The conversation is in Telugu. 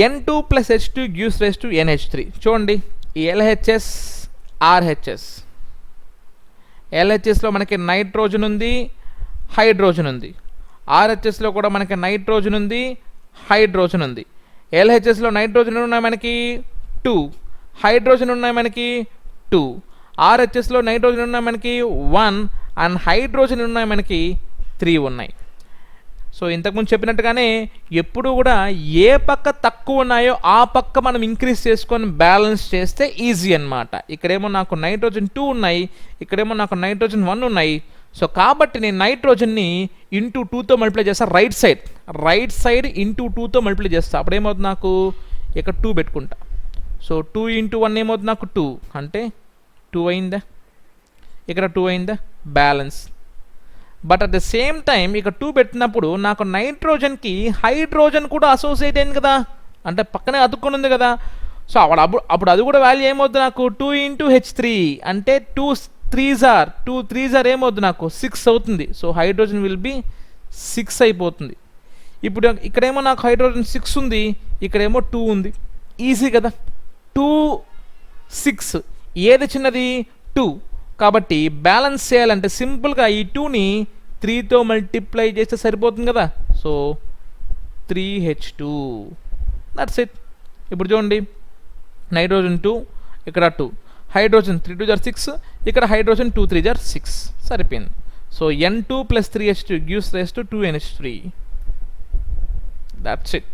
N2 plus H2 gives rise to NH3. చూడండి ఈ LHS RHS. LHSలో మనకి నైట్రోజన్ ఉంది, హైడ్రోజన్ ఉంది. RHSలో కూడా మనకి నైట్రోజన్ ఉంది, హైడ్రోజన్ ఉంది. LHSలో నైట్రోజన్ ఉన్నాయి మనకి 2, హైడ్రోజన్ ఉన్నాయి మనకి 2. RHSలో నైట్రోజన్ ఉన్నాయి మనకి 1 అండ్ హైడ్రోజన్ ఉన్నాయి మనకి 3 ఉన్నాయి. సో ఇంతకుముందు చెప్పినట్టుగానే ఎప్పుడు కూడా ఏ పక్క తక్కువ ఉన్నాయో ఆ పక్క మనం ఇంక్రీజ్ చేసుకొని బ్యాలెన్స్ చేస్తే ఈజీ అన్నమాట. ఇక్కడేమో నాకు నైట్రోజన్ 2 ఉన్నాయి, ఇక్కడేమో నాకు నైట్రోజన్ 1 ఉన్నాయి. సో కాబట్టి నేను నైట్రోజన్ని ఇంటూ 2తో మల్టిప్లై చేస్తాను. రైట్ సైడ్ ఇంటూ 2తో మల్టిప్లై చేస్తాను. అప్పుడు ఏమవుతుంది నాకు ఇక్కడ 2 పెట్టుకుంటా. సో 2 ఇంటూ 1 ఏమవుతుంది నాకు 2, అంటే 2 అయిందా, ఇక్కడ 2 అయిందా, balance. But at the same time ఇక్కడ 2 పెట్టినప్పుడు నాకు నైట్రోజన్కి హైడ్రోజన్ కూడా అసోసియేట్ అయింది కదా, అంటే పక్కనే అతుక్కొని ఉంది కదా. సో అప్పుడు అది కూడా వాల్యూ ఏమవుతుంది నాకు 2 ఇంటూ H3, అంటే 2 3s are ఏమవుతుంది నాకు 6 అవుతుంది. సో హైడ్రోజన్ విల్ బి 6 అయిపోతుంది. ఇప్పుడు ఇక్కడేమో నాకు హైడ్రోజన్ 6 ఉంది, ఇక్కడేమో 2 ఉంది. ఈజీ కదా, 2 6 ఏది చిన్నది 2. కాబట్టి బ్యాలెన్స్ చేయాలంటే సింపుల్గా ఈ 2ని 3తో మల్టిప్లై చేస్తే సరిపోతుంది కదా. So 3H2, that's it. ఇప్పుడు చూడండి నైట్రోజన్ 2, ఇక్కడ 2, హైడ్రోజన్ 3 2 = 6, ఇక్కడ హైడ్రోజన్ 2 3 = 6, సరిపోయింది. So N2 + 3H2 gives rise to 2NH3. That's it.